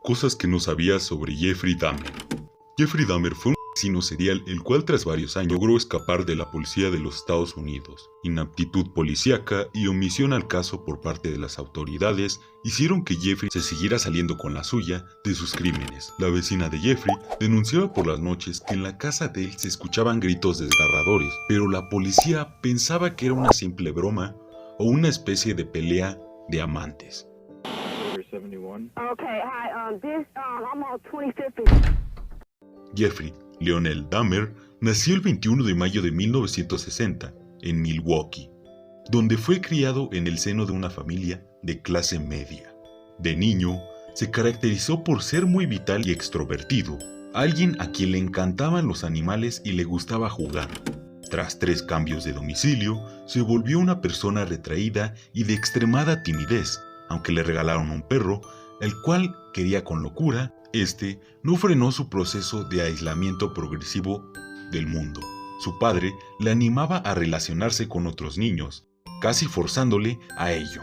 Cosas que no sabías sobre Jeffrey Dahmer. Jeffrey Dahmer fue un asesino serial el cual tras varios años logró escapar de la policía de los Estados Unidos. Inaptitud policíaca y omisión al caso por parte de las autoridades hicieron que Jeffrey se siguiera saliendo con la suya de sus crímenes. La vecina de Jeffrey denunciaba por las noches que en la casa de él se escuchaban gritos desgarradores, pero la policía pensaba que era una simple broma o una especie de pelea de amantes. Jeffrey Lionel Dahmer nació el 21 de mayo de 1960 en Milwaukee, donde fue criado en el seno de una familia de clase media. De niño, se caracterizó por ser muy vital y extrovertido, alguien a quien le encantaban los animales y le gustaba jugar. Tras 3 cambios de domicilio, se volvió una persona retraída y de extremada timidez, aunque le regalaron un perro, el cual quería con locura. Este no frenó su proceso de aislamiento progresivo del mundo. Su padre le animaba a relacionarse con otros niños, casi forzándole a ello,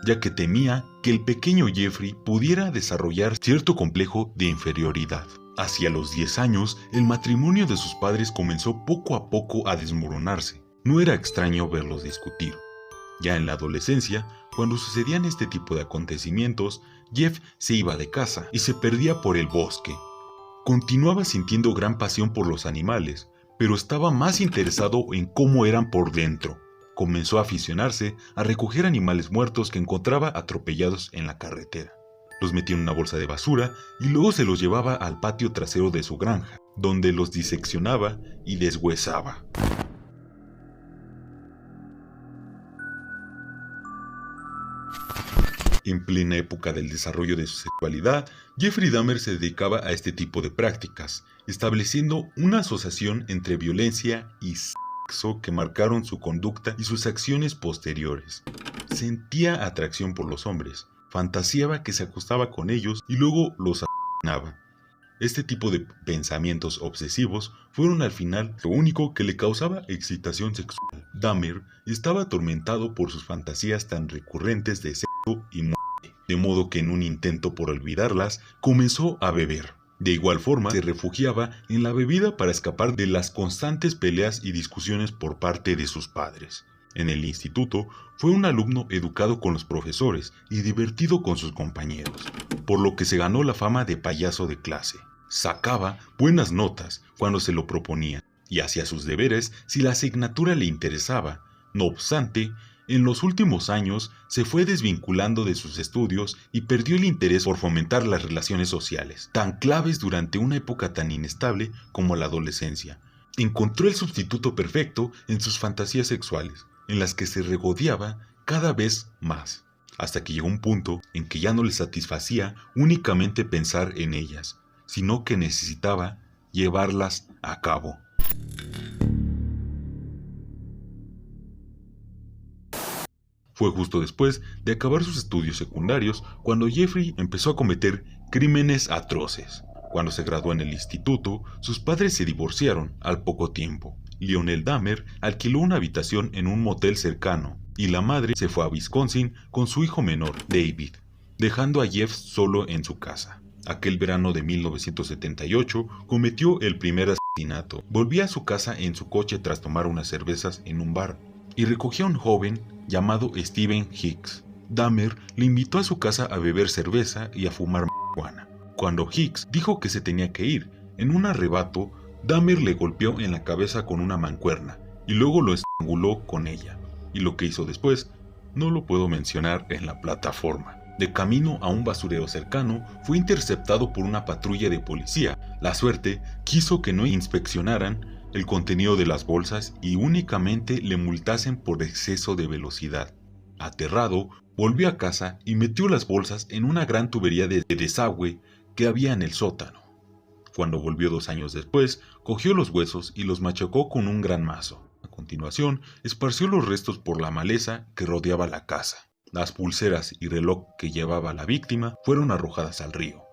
ya que temía que el pequeño Jeffrey pudiera desarrollar cierto complejo de inferioridad. Hacia los 10 años, el matrimonio de sus padres comenzó poco a poco a desmoronarse. No era extraño verlos discutir. Ya en la adolescencia, cuando sucedían este tipo de acontecimientos, Jeff se iba de casa y se perdía por el bosque. Continuaba sintiendo gran pasión por los animales, pero estaba más interesado en cómo eran por dentro. Comenzó a aficionarse a recoger animales muertos que encontraba atropellados en la carretera. Los metía en una bolsa de basura y luego se los llevaba al patio trasero de su granja, donde los diseccionaba y deshuesaba. En plena época del desarrollo de su sexualidad, Jeffrey Dahmer se dedicaba a este tipo de prácticas, estableciendo una asociación entre violencia y sexo que marcaron su conducta y sus acciones posteriores. Sentía atracción por los hombres, fantaseaba que se acostaba con ellos y luego los asesinaba. Este tipo de pensamientos obsesivos fueron al final lo único que le causaba excitación sexual. Dahmer estaba atormentado por sus fantasías tan recurrentes de sexo y muerte, de modo que en un intento por olvidarlas, comenzó a beber. De igual forma, se refugiaba en la bebida para escapar de las constantes peleas y discusiones por parte de sus padres. En el instituto, fue un alumno educado con los profesores y divertido con sus compañeros, por lo que se ganó la fama de payaso de clase. Sacaba buenas notas cuando se lo proponía y hacía sus deberes si la asignatura le interesaba. No obstante, en los últimos años se fue desvinculando de sus estudios y perdió el interés por fomentar las relaciones sociales, tan claves durante una época tan inestable como la adolescencia. Encontró el sustituto perfecto en sus fantasías sexuales, en las que se regodeaba cada vez más, hasta que llegó un punto en que ya no le satisfacía únicamente pensar en ellas, sino que necesitaba llevarlas a cabo. Fue justo después de acabar sus estudios secundarios cuando Jeffrey empezó a cometer crímenes atroces. Cuando se graduó en el instituto, sus padres se divorciaron al poco tiempo. Lionel Dahmer alquiló una habitación en un motel cercano y la madre se fue a Wisconsin con su hijo menor, David, dejando a Jeff solo en su casa. Aquel verano de 1978 cometió el primer asesinato. Volvía a su casa en su coche tras tomar unas cervezas en un bar y recogió a un joven llamado Steven Hicks. Dahmer le invitó a su casa a beber cerveza y a fumar marihuana. Cuando Hicks dijo que se tenía que ir, en un arrebato, Dahmer le golpeó en la cabeza con una mancuerna y luego lo estranguló con ella. Y lo que hizo después no lo puedo mencionar en la plataforma. De camino a un basurero cercano, fue interceptado por una patrulla de policía. La suerte quiso que no inspeccionaran el contenido de las bolsas y únicamente le multasen por exceso de velocidad. Aterrado, volvió a casa y metió las bolsas en una gran tubería de desagüe que había en el sótano. Cuando volvió 2 años después, cogió los huesos y los machacó con un gran mazo. A continuación, esparció los restos por la maleza que rodeaba la casa. Las pulseras y reloj que llevaba la víctima fueron arrojadas al río.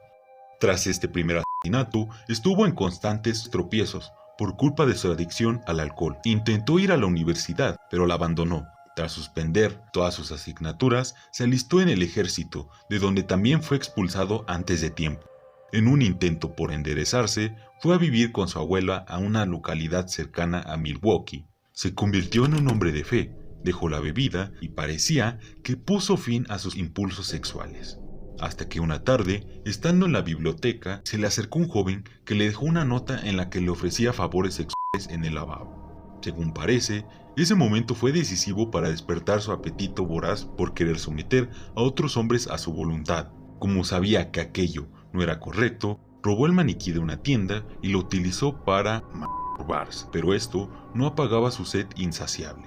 Tras este primer asesinato, estuvo en constantes tropiezos por culpa de su adicción al alcohol. Intentó ir a la universidad, pero la abandonó Tras suspender todas sus asignaturas, se alistó en el ejército, de donde también fue expulsado antes de tiempo. En un intento por enderezarse, fue a vivir con su abuela a una localidad cercana a Milwaukee. Se convirtió en un hombre de fe, dejó la bebida y parecía que puso fin a sus impulsos sexuales. Hasta que una tarde, estando en la biblioteca, se le acercó un joven que le dejó una nota en la que le ofrecía favores sexuales en el lavabo. Según parece, ese momento fue decisivo para despertar su apetito voraz por querer someter a otros hombres a su voluntad. Como sabía que aquello no era correcto, robó el maniquí de una tienda y lo utilizó para masturbarse, pero esto no apagaba su sed insaciable.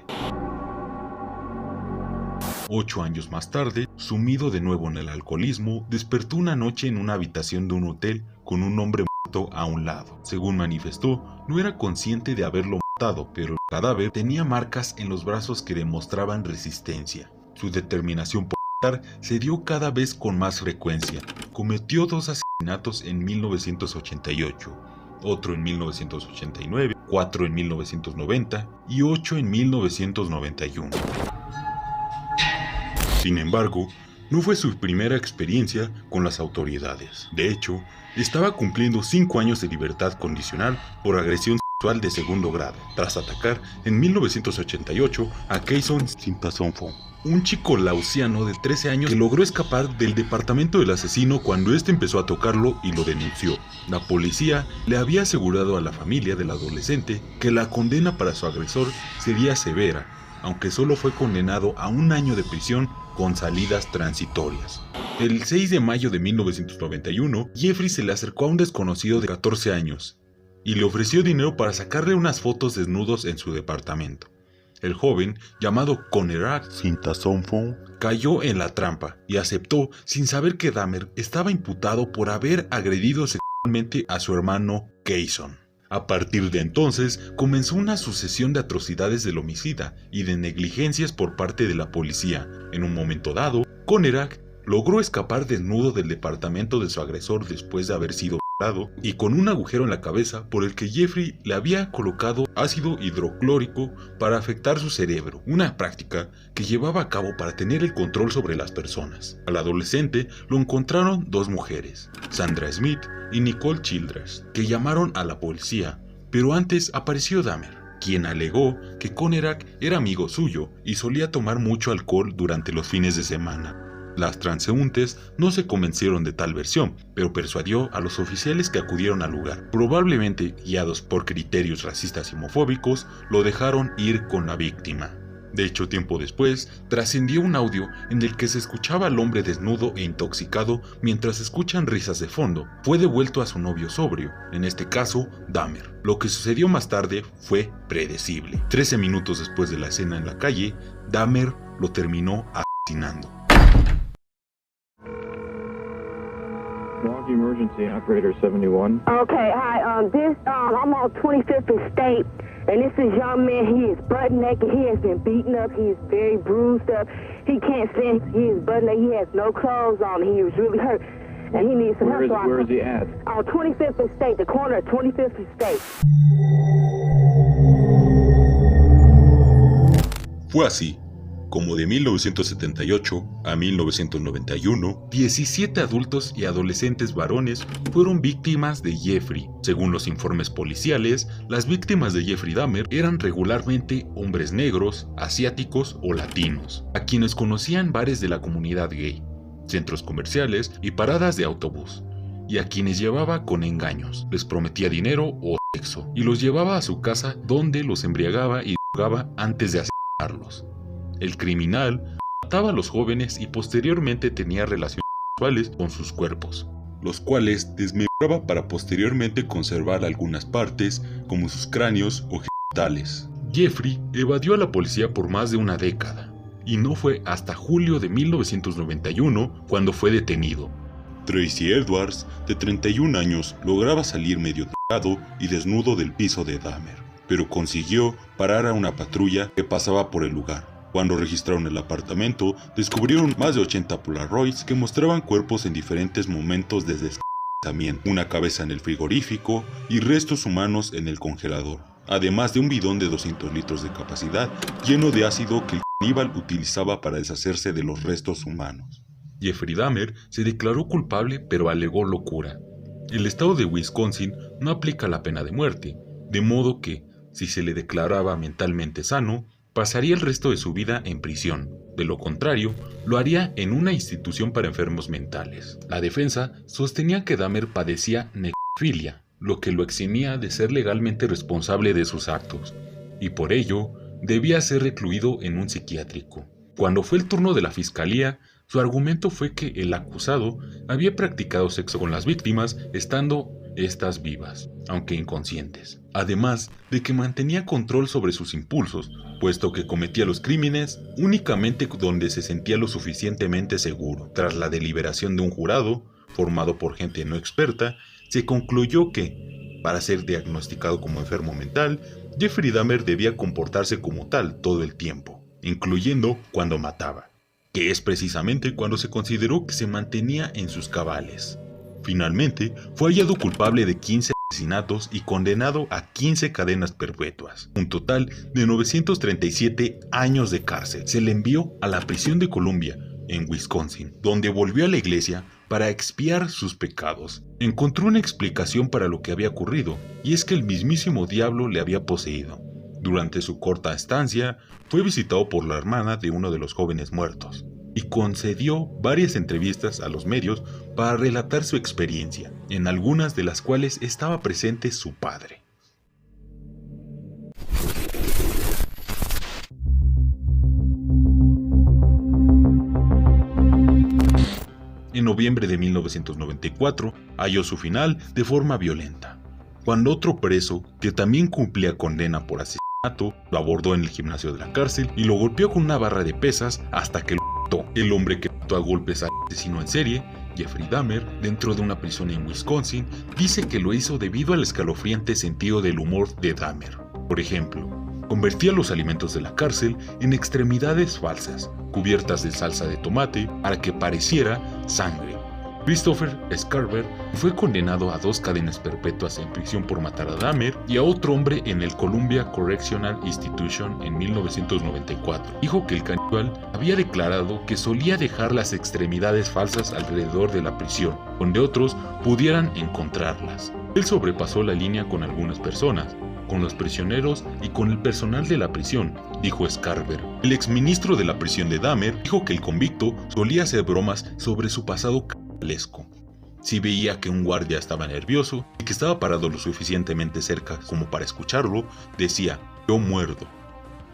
8 años más tarde, sumido de nuevo en el alcoholismo, despertó una noche en una habitación de un hotel con un hombre muerto a un lado. Según manifestó, no era consciente de haberlo matado, pero el cadáver tenía marcas en los brazos que demostraban resistencia. Su determinación por matar se dio cada vez con más frecuencia. Cometió 2 asesinatos en 1988, otro en 1989, 4 en 1990 y 8 en 1991. Sin embargo, no fue su primera experiencia con las autoridades. De hecho, estaba cumpliendo 5 años de libertad condicional por agresión sexual de segundo grado, tras atacar en 1988 a Keyson Sintasonfo, un chico laosiano de 13 años que logró escapar del departamento del asesino cuando éste empezó a tocarlo y lo denunció. La policía le había asegurado a la familia del adolescente que la condena para su agresor sería severa, aunque solo fue condenado a 1 año de prisión con salidas transitorias. El 6 de mayo de 1991, Jeffrey se le acercó a un desconocido de 14 años y le ofreció dinero para sacarle unas fotos desnudos en su departamento. El joven, llamado Conerak Sintasonfo, cayó en la trampa y aceptó sin saber que Dahmer estaba imputado por haber agredido sexualmente a su hermano Keyson. A partir de entonces, comenzó una sucesión de atrocidades del homicida y de negligencias por parte de la policía. En un momento dado, Conerak logró escapar desnudo del departamento de su agresor después de haber sido violado y con un agujero en la cabeza por el que Jeffrey le había colocado ácido hidroclórico para afectar su cerebro, una práctica que llevaba a cabo para tener el control sobre las personas. Al adolescente lo encontraron 2 mujeres, Sandra Smith y Nicole Childress, que llamaron a la policía, pero antes apareció Dahmer, quien alegó que Conerak era amigo suyo y solía tomar mucho alcohol durante los fines de semana. Las transeúntes no se convencieron de tal versión, pero persuadió a los oficiales que acudieron al lugar. Probablemente guiados por criterios racistas y homofóbicos, lo dejaron ir con la víctima. De hecho, tiempo después, trascendió un audio en el que se escuchaba al hombre desnudo e intoxicado mientras escuchan risas de fondo. Fue devuelto a su novio sobrio, en este caso, Dahmer. Lo que sucedió más tarde fue predecible. 13 minutos después de la escena en la calle, Dahmer lo terminó asesinando. Milwaukee Emergency Operator 71. Okay, hi. I'm on 25th and State, and this is young man. He is butt naked. He has been beaten up. He is very bruised up. He can't stand. He is butt naked. He has no clothes on. He was really hurt, and he needs some help. Where is he at? On 25th and State, the corner of 25th and State. Fue así como de 1978 a 1991, 17 adultos y adolescentes varones fueron víctimas de Jeffrey. Según los informes policiales, las víctimas de Jeffrey Dahmer eran regularmente hombres negros, asiáticos o latinos, a quienes conocían bares de la comunidad gay, centros comerciales y paradas de autobús, y a quienes llevaba con engaños, les prometía dinero o sexo, y los llevaba a su casa donde los embriagaba y drogaba antes de asesinarlos. El criminal mataba a los jóvenes y posteriormente tenía relaciones sexuales con sus cuerpos, los cuales desmembraba para posteriormente conservar algunas partes como sus cráneos o genitales. Jeffrey evadió a la policía por más de una década, y no fue hasta julio de 1991 cuando fue detenido. Tracy Edwards, de 31 años, lograba salir medio drogado y desnudo del piso de Dahmer, pero consiguió parar a una patrulla que pasaba por el lugar. Cuando registraron el apartamento, descubrieron más de 80 Polaroids que mostraban cuerpos en diferentes momentos de descalzamiento, una cabeza en el frigorífico y restos humanos en el congelador, además de un bidón de 200 litros de capacidad lleno de ácido Aníbal utilizaba para deshacerse de los restos humanos. Jeffrey Dahmer se declaró culpable, pero alegó locura. El estado de Wisconsin no aplica la pena de muerte, de modo que, si se le declaraba mentalmente sano, pasaría el resto de su vida en prisión. De lo contrario, lo haría en una institución para enfermos mentales. La defensa sostenía que Dahmer padecía necrofilia, lo que lo eximía de ser legalmente responsable de sus actos, y por ello debía ser recluido en un psiquiátrico. Cuando fue el turno de la fiscalía, su argumento fue que el acusado había practicado sexo con las víctimas estando estas vivas, aunque inconscientes, además de que mantenía control sobre sus impulsos, puesto que cometía los crímenes únicamente donde se sentía lo suficientemente seguro. Tras la deliberación de un jurado, formado por gente no experta, se concluyó que, para ser diagnosticado como enfermo mental, Jeffrey Dahmer debía comportarse como tal todo el tiempo, incluyendo cuando mataba, que es precisamente cuando se consideró que se mantenía en sus cabales. Finalmente, fue hallado culpable de 15 asesinatos y condenado a 15 cadenas perpetuas, un total de 937 años de cárcel. Se le envió a la prisión de Columbia, en Wisconsin, donde volvió a la iglesia para expiar sus pecados. Encontró una explicación para lo que había ocurrido, y es que el mismísimo diablo le había poseído. Durante su corta estancia, fue visitado por la hermana de uno de los jóvenes muertos, y concedió varias entrevistas a los medios para relatar su experiencia, en algunas de las cuales estaba presente su padre. En noviembre de 1994, halló su final de forma violenta, cuando otro preso, que también cumplía condena por asesinato, lo abordó en el gimnasio de la cárcel y lo golpeó con una barra de pesas hasta que lo mató. El hombre que mató a golpes al asesino en serie, Jeffrey Dahmer, dentro de una prisión en Wisconsin, dice que lo hizo debido al escalofriante sentido del humor de Dahmer. Por ejemplo, convertía los alimentos de la cárcel en extremidades falsas, cubiertas de salsa de tomate para que pareciera sangre. Christopher Scarver fue condenado a 2 cadenas perpetuas en prisión por matar a Dahmer y a otro hombre en el Columbia Correctional Institution en 1994. Dijo que el caníbal había declarado que solía dejar las extremidades falsas alrededor de la prisión, donde otros pudieran encontrarlas. Él sobrepasó la línea con algunas personas, con los prisioneros y con el personal de la prisión, dijo Scarver. El exministro de la prisión de Dahmer dijo que el convicto solía hacer bromas sobre su pasado cabalesco. Si veía que un guardia estaba nervioso y que estaba parado lo suficientemente cerca como para escucharlo, decía: "Yo muerdo".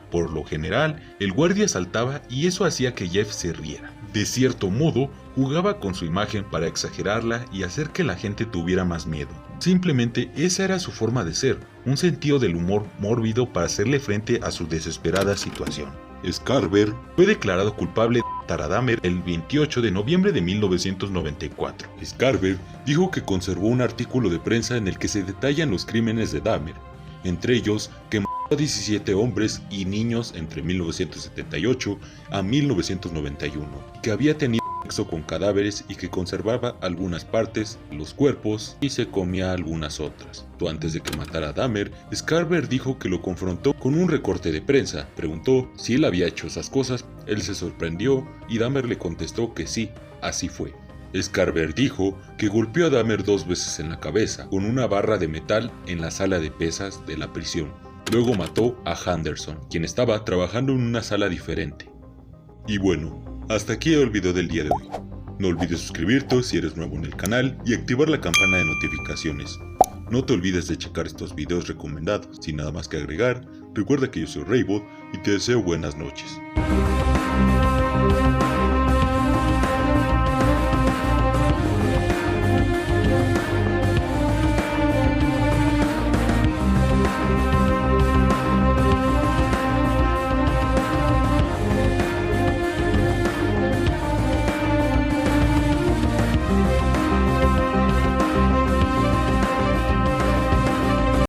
Por lo general, el guardia saltaba y eso hacía que Jeff se riera. De cierto modo, jugaba con su imagen para exagerarla y hacer que la gente tuviera más miedo. Simplemente esa era su forma de ser, un sentido del humor mórbido para hacerle frente a su desesperada situación. Scarver fue declarado culpable de matar a Dahmer el 28 de noviembre de 1994. Scarver dijo que conservó un artículo de prensa en el que se detallan los crímenes de Dahmer, entre ellos que mató a 17 hombres y niños entre 1978 a 1991, que había tenido sexo con cadáveres y que conservaba algunas partes de los cuerpos y se comía algunas otras. Antes de que matara a Dahmer, Scarver dijo que lo confrontó con un recorte de prensa, preguntó si él había hecho esas cosas, él se sorprendió y Dahmer le contestó que sí, así fue. Scarver dijo que golpeó a Dahmer 2 veces en la cabeza con una barra de metal en la sala de pesas de la prisión. Luego mató a Henderson, quien estaba trabajando en una sala diferente. Y bueno, hasta aquí el video del día de hoy. No olvides suscribirte si eres nuevo en el canal y activar la campana de notificaciones. No te olvides de checar estos videos recomendados. Sin nada más que agregar, recuerda que yo soy Raybot y te deseo buenas noches.